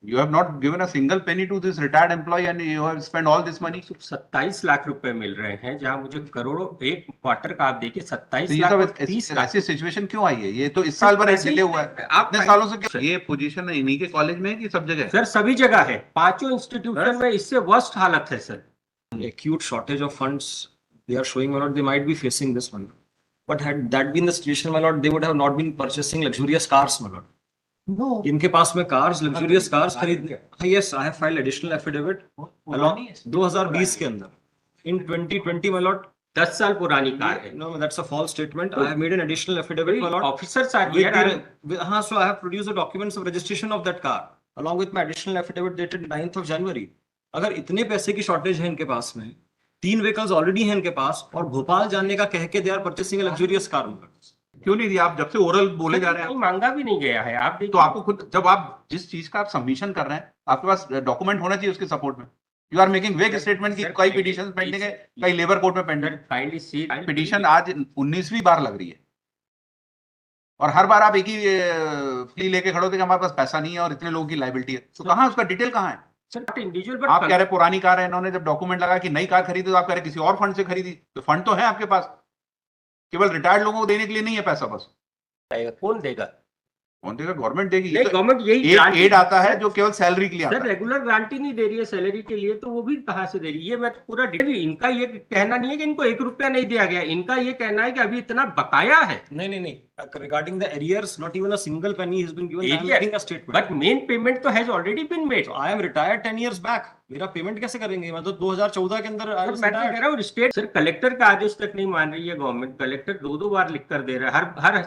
You have not given a single penny to this retired employee and you have spent all this money. 27 lakh रुपए मिल रहे हैं, जहां मुझे करोड़ों एक क्वार्टर का आप देखिए 27 तो ये लाख सब और 30 लाख। ऐसी सिचुएशन क्यों आई है? ये तो इस साल भर ऐसे ही डिले हुआ है, आप इतने सालों से क्यों? ये पोजीशन इन्हीं के कॉलेज में है कि सब जगह है? सर सभी जगह है, पांचों इंस्टीट्यूशन में इससे वर्स्ट हालत है sir. Acute shortage of funds they are showing, my lord, they might be facing this one. But had that been the situation, my lord, they would have not been purchasing luxurious cars, my lord. No. इनके पास में cars, luxurious cars खरीदने। Yes, I have filed additional affidavit along 2020 के अंदर। In 2020, my lord, 10 साल पुरानी car है। no, that's a false statement. I have made an additional affidavit, my lord. Officers are With here. so I have produced the documents of registration of that car along with my additional affidavit dated 9th of January. अगर इतने पैसे की shortage है इनके पास में, 3 vehicles already हैं इनके पास, और भोपाल जाने का कह के they are purchasing luxurious car. क्यों नहीं दिया? आप जब से ओरल बोले जा रहे हैं, मांगा भी नहीं गया है। आप तो आपको खुद, जब आप जिस चीज का आप सबमिशन कर रहे हैं, आपके पास डॉक्यूमेंट होना चाहिए उसके सपोर्ट में। यू आर मेकिंग वेग स्टेटमेंट की कई पिटीशन पेंडिंग है, कई लेबर कोर्ट में पेंडिंग। काइंडली सी पिटीशन आज 19वीं बार लग रही है और हर बार आप एक ही प्ली लेके खड़े होते कि हमारे पास पैसा नहीं है और इतने लोगों की लाइबिलिटी है। तो कहाँ उसका डिटेल कहाँ है? इंडिविजुअल आप कह रहे पुरानी कार है, इन्होंने जब डॉक्यूमेंट लगा कि नई कार खरीदी तो आप कह रहे किसी और फंड से खरीदी। तो फंड तो है आपके पास, केवल रिटायर्ड लोगों को देने के लिए नहीं है पैसा बस। कौन देगा? कौन देगा? गवर्नमेंट देगी। गवर्नमेंट यही एड आता है जो केवल सैलरी के लिए आता है। रेगुलर गारंटी नहीं दे रही है सैलरी के लिए, तो वो भी कहाँ से दे रही है? ये मैं पूरा इनका ये कहना नहीं है कि इनको 1 रुपया नहीं दिया गया, इनका ये कहना है कि अभी इतना बकाया है। नहीं, regarding the arrears, not even a single penny has been given. I am making a statement. But main payment तो has already been made. So I am retired 10 years back. मेरा पेमेंट कैसे करेंगे? मैं तो 2014 के अंदर मैं तो कह रहा हूँ स्टेट सर कलेक्टर का आदेश तक नहीं मान रही है गवर्नमेंट। कलेक्टर 2 बार लिख कर दे रहा है, हर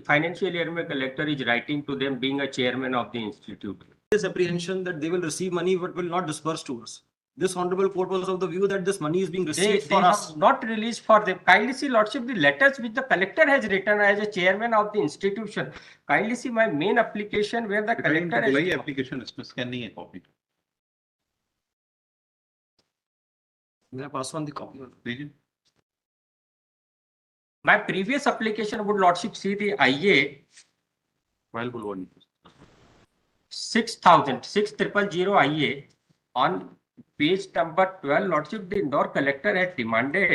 फाइनेंशियल ईयर में collector is writing to them being a chairman of the institute. This apprehension that they will receive money but will not disperse to us. This honorable court was of the view that this money is being received for us. Not released for them. Kindly see lordship the letters which the collector has written as a chairman of the institution. Kindly see my main application where the collector has application इसमें scan नहीं है copy. मेरा pass on the copy दीजिए। My previous application would lordship see the IA file बुलवानी 6000 IA on page number 12. Lordship the Indore collector had demanded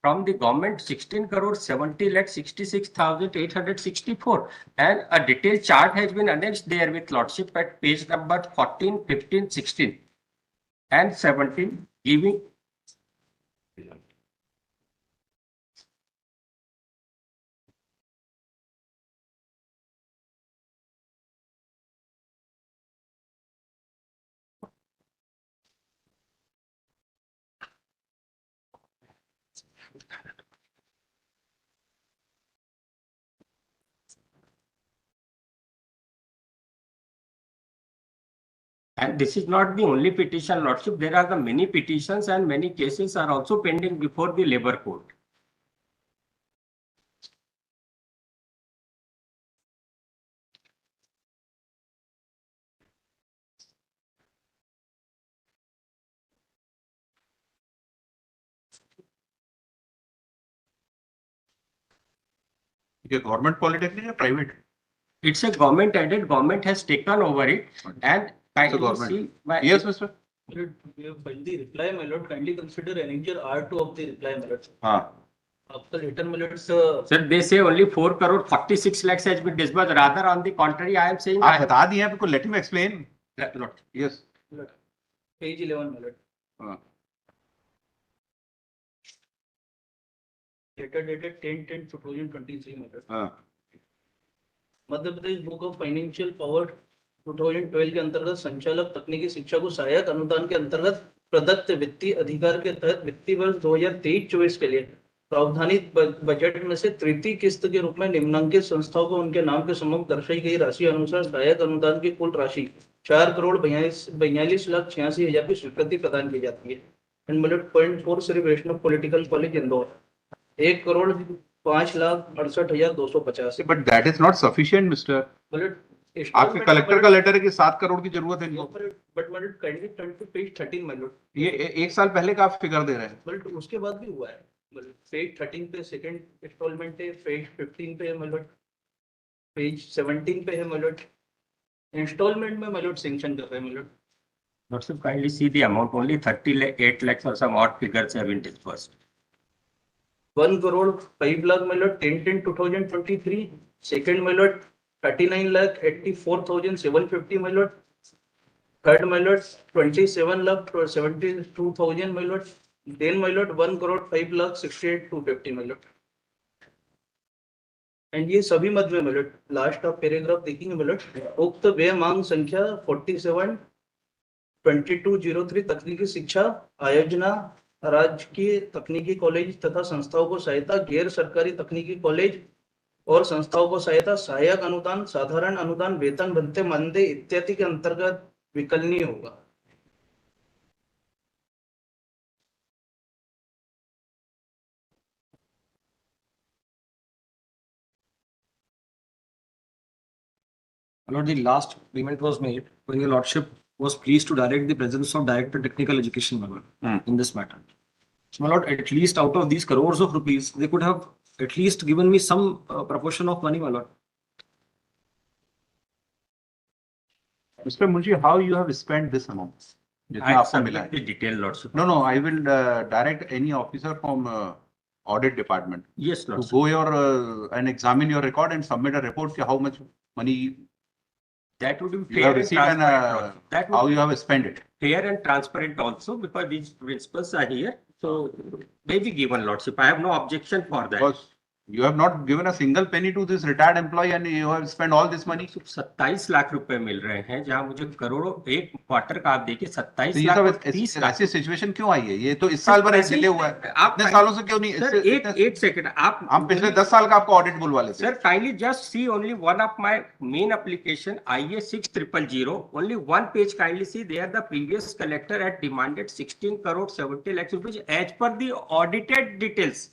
from the government 16 crore 70 lakh 66,864 and a detailed chart has been annexed there with lordship at page number 14, 15, 16 and 17 giving and this is not the only petition lordship. There are the many petitions and many cases are also pending before the labor court. ये government polytechnic है private? It's a government aided, government has taken over it and kindly see my yes mister We have filed the reply, my lord. Kindly consider annexure R2 of the reply, my lord. हाँ After written, my lord, sir, they say only 4 crore 46 lakhs has been disbursed. Rather, on the contrary, I am saying आप बता दिए आपको। Let me explain. Yes page 11, my lord. हाँ Letter dated 10/10/2023, my lord. हाँ Madhya Pradesh book of financial power 2012 के अंतर्गत संचालक तकनीकी शिक्षा को सहायक अनुदान के अंतर्गत प्रदत्त वित्तीय अधिकार के तहत वित्तीय वर्ष 2023-24 के लिए प्रावधानित बजट में से तृतीय किस्त के रूप में निम्नलिखित संस्थाओं को उनके नाम के सम्मुख दर्शाई गई राशि अनुसार सहायक अनुदान की कुल राशि 4,42,86,86,000 की स्वीकृति प्रदान की जाती है। Point 4 Shri Vaishnav political college Indore 1,05,68,250। But that is not sufficient mister. आपके कलेक्टर का लेटर है कि 7 करोड़ की जरूरत है इनको। बट मतलब काइंडली टर्न टू पेज 13 मतलब ये 1 साल पहले का आप फिगर दे रहे हैं। मतलब उसके बाद भी हुआ है। मतलब पेज 13 पे सेकंड इंस्टॉलमेंट है, पेज 15 पे है, मतलब पेज 17 पे है, मतलब इंस्टॉलमेंट में my lord sanction कर रहे हैं my lord. Lordship, kindly see the amount, only 38 lakhs or some odd figures have been disbursed. 1 crore 5 lakh my lord 10/10/2023. Second my lord 39,84,750 my lord. Third my lord 27,72,000 my lord. Then my lord 1 crore 5 lakh 68,250 my lord. And ये सभी मध्य में millet last of paragraph देखेंगे millet उक्त व्यय मांग संख्या 47/2203 तकनीकी शिक्षा आयोजना राजकीय तकनीकी कॉलेज तथा संस्थाओं को सहायता गैर सरकारी तकनीकी कॉलेज और संस्थाओं को सहायता सहायक अनुदान साधारण अनुदान वेतन भत्ते मानदेय इत्यादि के अंतर्गत विकलनीय होगा. Lord, the last payment was made when your lordship was pleased to direct the presence of Director Technical Education, my lord, in this matter. So, my lord, at least out of these crores of rupees, they could have at least given me some proportion of money, my lord. Mr. Munshi, how you have spent this amount? जितना I आपको मिला submit the है. detail, Lordship. No, I will direct any officer from audit department Yes, to Lordship. go and examine your record and submit a report how much money That would be you fair have and received and transparent. Lordship. That how would you be have spent it. fair and transparent also because these principles are here. So may be given, Lordship. I have no objection for that. Because you have not given a single penny to this retired employee and you have spent all this money. 27 lakh रुपए मिल रहे हैं जहां मुझे करोड़ों एक quarter का आप देखिए 27 तो ये लाख सब और 30 लाख. ऐसी सिचुएशन क्यों आई है? ये तो इस साल भर ऐसे- डिले हुआ है. आप इतने सालों से क्यों नहीं? सर एक सेकंड आप हम पिछले 10 साल का आपको ऑडिट बुलवा लेते. Sir, kindly just see only one of my main application, IA 6000. Only one page kindly see there the previous collector had demanded 16 crore 70 lakhs rupees as per the audited details.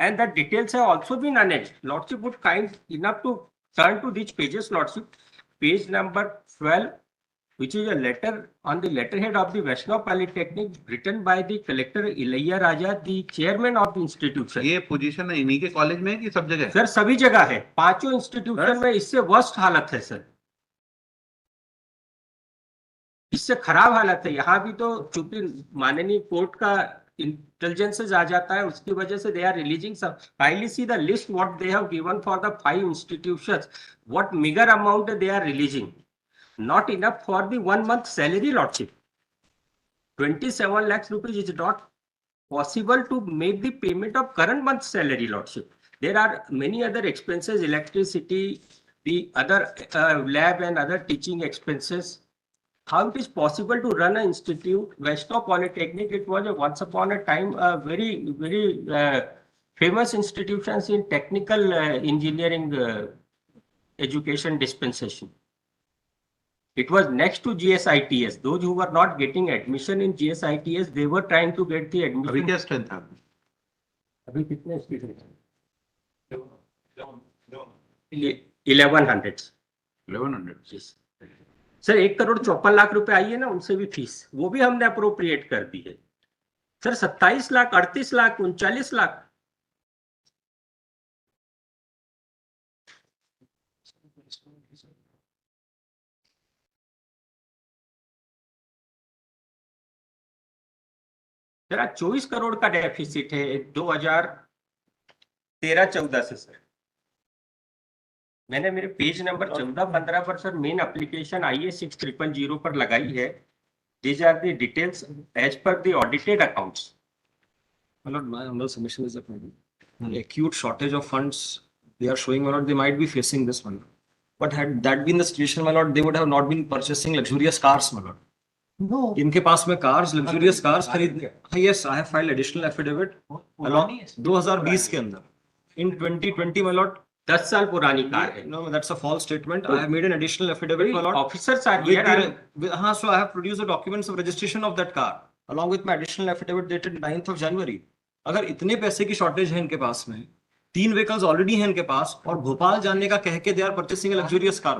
And the details have also been annexed. Lordship would kind enough to turn to these pages, Lordship. Page number 12, which is a letter on the letterhead of the Vaishnav Polytechnic written by the collector Ilayya Raja, the chairman of the institution. ये position इन्हीं के college में है कि सब जगह है? Sir सभी जगह है, पांचों इंस्टीट्यूशन में इससे वर्स्ट हालत है सर, इससे खराब हालत है. यहाँ भी तो चूंकि माननीय कोर्ट का इंटेलिजेंसेस आ जाता है उसकी वजह से दे आर रिलीजिंग सब. Kindly see the list what they have given for the 5 institutions, what meagre amount they are releasing, not enough for the 1 month salary. Lordship 27 lakhs rupees is not possible to make the payment of current month's salary, Lordship. There are many other expenses, electricity, the other lab and other teaching expenses. How it is possible to run an institute? Vaishnav Polytechnic, it was once upon a time a very famous institutions in technical engineering education dispensation. It was next to GSITS. Those who were not getting admission in GSITS, they were trying to get the अभी admission. क्या strength है? अभी कितने students हैं? 1100. 1100. Yes. Sir 1,54,00,000 रुपए आई है ना, उनसे भी फीस वो भी हमने अप्रोप्रिएट कर दी है. सर 27 लाख, 38 लाख, 39 लाख. जरा 24 करोड़ का डेफिसिट है 2013-14 से सर. मैंने मेरे पेज नंबर 14-15 पर सर मेन एप्लीकेशन IA 6000 पर लगाई है. These are the details as per the audited accounts. My lord, my humble submission is that an acute shortage of funds they are showing, my lord, they might be facing this one. But had that been the situation, my lord, they would have not been purchasing luxurious cars, my lord. No. इनके पास में cars, luxurious cars खरीद. Yes, I have filed additional affidavit along 2020 के अंदर. In 2020, my lord. 10 साल पुरानी car है. No, that's a false statement. I have made an additional affidavit, my lord. Officers are With here. so I have produced the documents of registration of that car along with my additional affidavit dated 9th of January. अगर इतने पैसे की shortage है इनके पास में, 3 vehicles already हैं इनके पास और भोपाल जाने का कह के they are purchasing a luxurious car.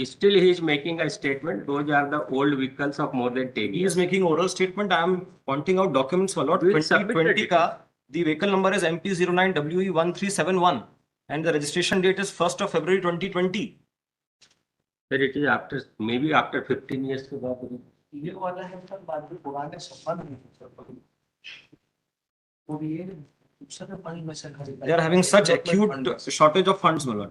Still he is making a statement. Those are the old vehicles of more than 10 He years. is making oral statement. I am pointing out documents, my lord. We will submit the 2020 का the vehicle number is MP09WE1371 and the registration date is 1st of February 2020. Sir, it is after, maybe after 15 years के बाद। ये वाला है sir बाद में पुराने संबंध में और ये दूसरे पानी में से खरीदा They are having such acute shortage of funds, my lord.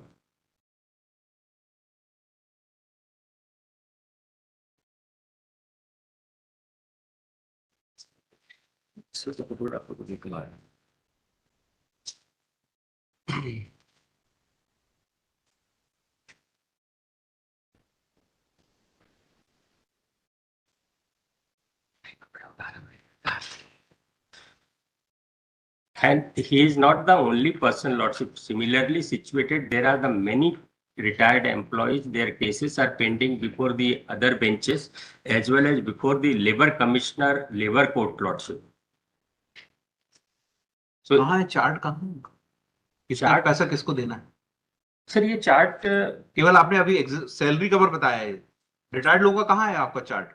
इससे तो पूरा आपको निकला है। And he is not the only person, Lordship. Similarly situated, there are the many retired employees. Their cases are pending before the other benches as well as before the Labour Commissioner, Labour Court, Lordship. So, कहाँ है chart, कहाँ कितना chart- पैसा किसको देना है? Sir ये chart केवल आपने अभी सैलरी कवर बताया है, रिटायर्ड लोगों का कहाँ है आपका चार्ट?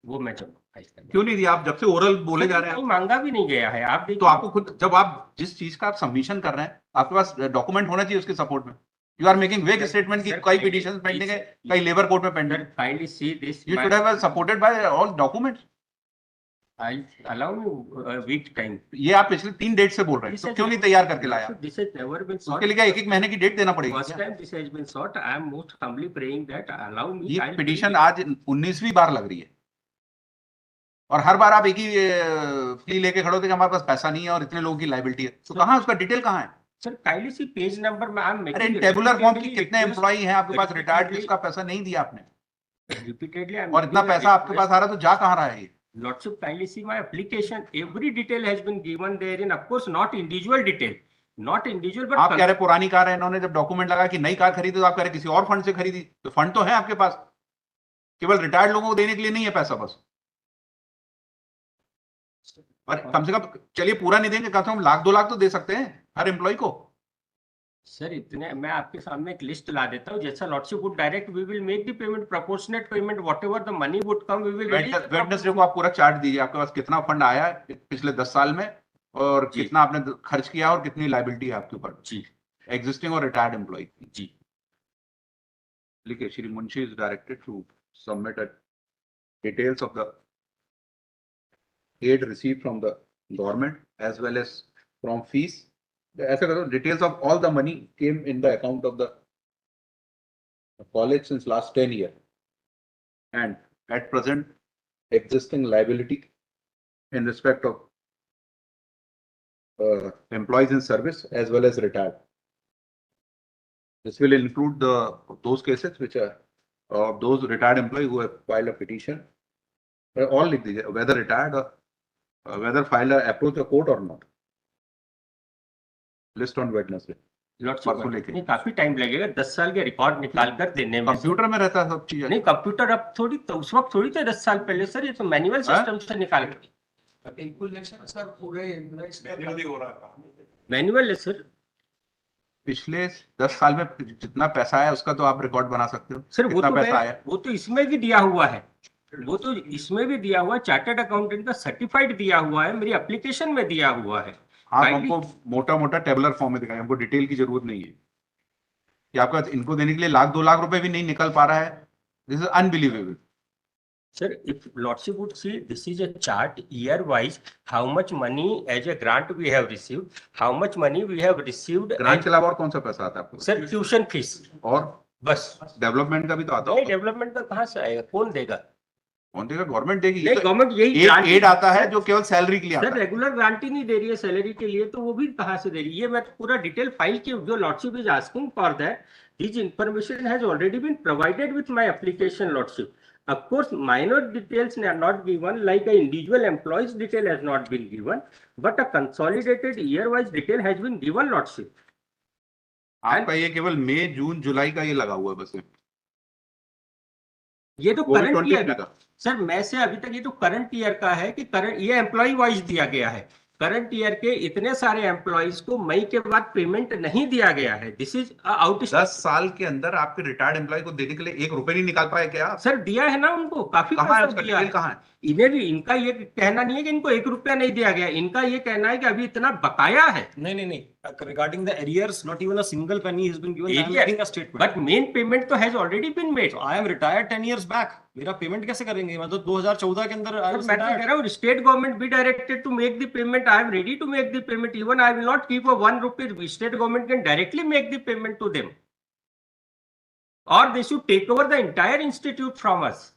वो मैं क्यों नहीं दिया? आप जब से ओरल बोले जा रहे हैं, मांगा भी नहीं गया है। आप देखिए तो आपको खुद, जब आप जिस चीज का आप सबमिशन कर रहे हैं, आपके पास डॉक्यूमेंट होना चाहिए उसके सपोर्ट में। यू आर मेकिंग वेग स्टेटमेंट की Sir, कई पिटीशन पेंडिंग है, कई लेबर कोर्ट में पेंडिंग है। kindly see this. You should have supported by all documents. I allow you a week time. ये आप पिछले 3 डेट से बोल रहे हैं, तो क्यों नहीं तैयार करके लाया? This has never been sought. उसके लिए क्या 1-1 महीने की डेट देना पड़ेगी First क्या? time this has been sought. I am most humbly praying that allow me. ये I'll पिटीशन bring आज 19वीं बार लग रही है, और हर बार आप एक ही प्ली लेके खड़े होते कि हमारे पास पैसा नहीं है और इतने लोगों की लाइबिलिटी है। तो कहाँ उसका डिटेल कहाँ है? it. Sir, kindly see page number. I am अरे making टेबुलर फॉर्म की repeatedly कितने request- एम्प्लॉई हैं आपके पास रिटायर्ड, repeatedly- जिसका पैसा नहीं दिया आपने, Repeatedly, I am और इतना making a पैसा आपके request. पास आ रहा है, तो जा कहाँ रहा है ये? Lordship, kindly see my application. Every detail has been given therein. Of course, not individual detail, not individual, but आप कह रहे पुरानी कार है, इन्होंने जब डॉक्यूमेंट लगा कि नई कार खरीदी, तो आप कह रहे किसी और फंड से खरीदी। तो फंड तो है आपके पास, केवल रिटायर्ड लोगों को देने के लिए नहीं है पैसा बस। और कम से कम, चलिए पूरा नहीं देंगे, कम से कम 1-2 लाख तो दे सकते हैं हर एम्प्लॉय को। सर इतने मैं आपके सामने एक लिस्ट ला देता हूँ, जैसा lordship would direct we will make the payment, proportionate payment, whatever the money would come we will. Wednesday को आप पूरा चार्ट दीजिए, आपके पास कितना फंड आया है पिछले 10 साल में, और जी। कितना आपने खर्च किया, और कितनी लाइबिलिटी है आपके ऊपर, जी एग्जिस्टिंग और रिटायर्ड एम्प्लॉय। जी। लिखिए, Shri Munshi is directed to submit details of the aid received from the government as well as from fees. ऐसा करो, details of all the money came in the account of the college since last 10 years, and at present existing liability in respect of employees in service as well as retired. This will include those cases which are of those retired employees who have filed a petition. All लिख दीजिए, whether retired or whether file approach a court or not. List on Wednesday. परसों लेके। नहीं काफी time लगेगा, 10 साल के record निकाल कर देने में। कंप्यूटर में रहता है सब चीज। नहीं कंप्यूटर अब थोड़ी, तो उस वक्त थोड़ी थे 10 साल पहले सर, ये तो मैनुअल सिस्टम से निकाल कर। कैलकुलेशन सर पूरे मैनुअल है सर। पिछले 10 साल में जितना पैसा आया उसका तो आप रिकॉर्ड बना सकते हो। सर वो कितना तो पैसा आया? वो तो इसमें भी दिया हुआ है, वो तो इसमें भी दिया हुआ है, चार्टर्ड अकाउंटेंट का सर्टिफाइड दिया हुआ है, मेरी एप्लीकेशन में दिया हुआ है। आप Kindly- हमको मोटा मोटा टेबुलर फॉर्म में दिखाएं, हमको डिटेल की जरूरत नहीं है कि आपका इनको देने के लिए 1-2 लाख रुपए भी नहीं निकल पा रहा है। This is unbelievable. Sir, if Lordship would see, this is a chart year-wise, how much money as a grant we have received, how much money we have received. Grant के अलावा और कौन सा पैसा आता है आपको? सर ट्यूशन फीस और बस। डेवलपमेंट का भी तो आता नहीं होगा। डेवलपमेंट का कहाँ से आएगा, कौन देगा? कौन देगा? गवर्नमेंट देगी। नहीं गवर्नमेंट यही एक एड आता है जो केवल सैलरी के लिए सर आता है। रेगुलर ग्रांट ही नहीं दे रही है सैलरी के लिए, तो वो भी कहाँ से दे रही है? ये मैं पूरा डिटेल फाइल की, जो lordship is asking for that, this information has already been provided with my application lordship. Of course, minor details are not given, like an individual employee's detail has not been given, but a consolidated year-wise detail has been given, lordship. आपका ये केवल मई, जून, जुलाई का ये लगा हुआ है बस। ये तो वो भी करंट 20 ईयर का। सर, मैं से अभी तक ये तो करंट ईयर का है कि करंट ये एम्प्लॉय वाइज दिया गया है, करंट ईयर के इतने सारे एम्प्लॉइज को मई के बाद पेमेंट नहीं दिया गया है. This is out. 10 साल के अंदर आपके रिटायर्ड एम्प्लॉय को देने के लिए 1 रुपए नहीं निकाल पाए क्या आप? सर दिया है ना उनको, काफी कहाँ है पैसा उसका दिया डिटेल है. कहाँ है? इन्हें भी इनका ये कहना नहीं है कि इनको 1 रुपया नहीं दिया गया. इनका ये कहना है कि अभी इतना बकाया है. नहीं. Regarding the arrears, not even a single penny has been given. I am Arrears. making a statement. But main payment तो has already been made. So I am retired 10 years back. मेरा पेमेंट कैसे करेंगे? मतलब 2014 के अंदर I was मैं तो कह retired. रहा हूँ state government be directed to make the payment. I am ready to make the payment. Even I will not keep a 1 rupee. State government can directly make the payment to them, और they should take over the entire institute from us.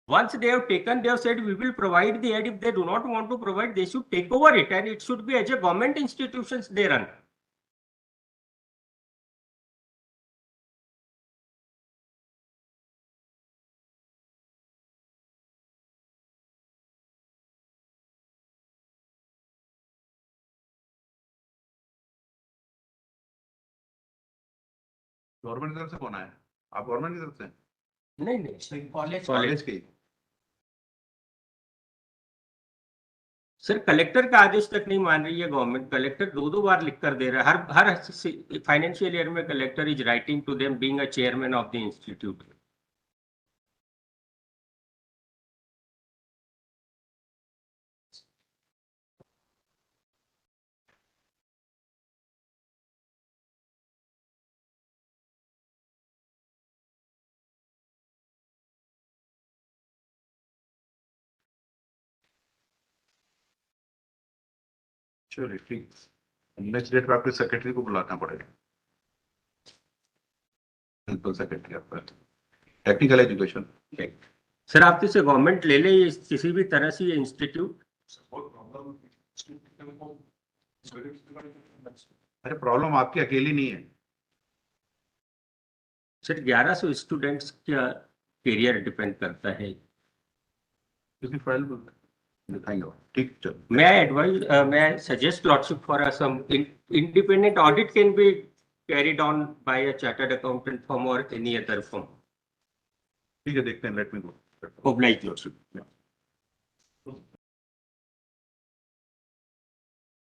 Once they have taken, they have said we will provide the aid. If they do not want to provide, they should take over it, and it should be as a government institutions they run. Government की तरफ से कौन आया? आप government की तरफ से? नहीं कॉलेज कॉलेज की? सर कलेक्टर का आदेश तक नहीं मान रही है गवर्नमेंट. कलेक्टर 2 बार लिख कर दे रहा है. हर फाइनेंशियल ईयर में collector is writing to them being a chairman of the institute. चलिए ठीक. नेक्स्ट डेट पे आपके सेक्रेटरी को बुलाना पड़ेगा. प्रिंसिपल सेक्रेटरी आपका. Technical education. सर आप से गवर्नमेंट ले ले किसी भी तरह से ये इंस्टीट्यूट. अरे प्रॉब्लम आपकी अकेली नहीं है. सर 1100 स्टूडेंट्स का करियर डिपेंड करता है. किसी फाइल दिखाएंगे. ठीक चलो. May I advise, may I suggest lordship for some independent audit can be carried on by a chartered accountant firm or any other firm. ठीक है देखते हैं. लेट मी गो. Oblige. Lordship. Yeah.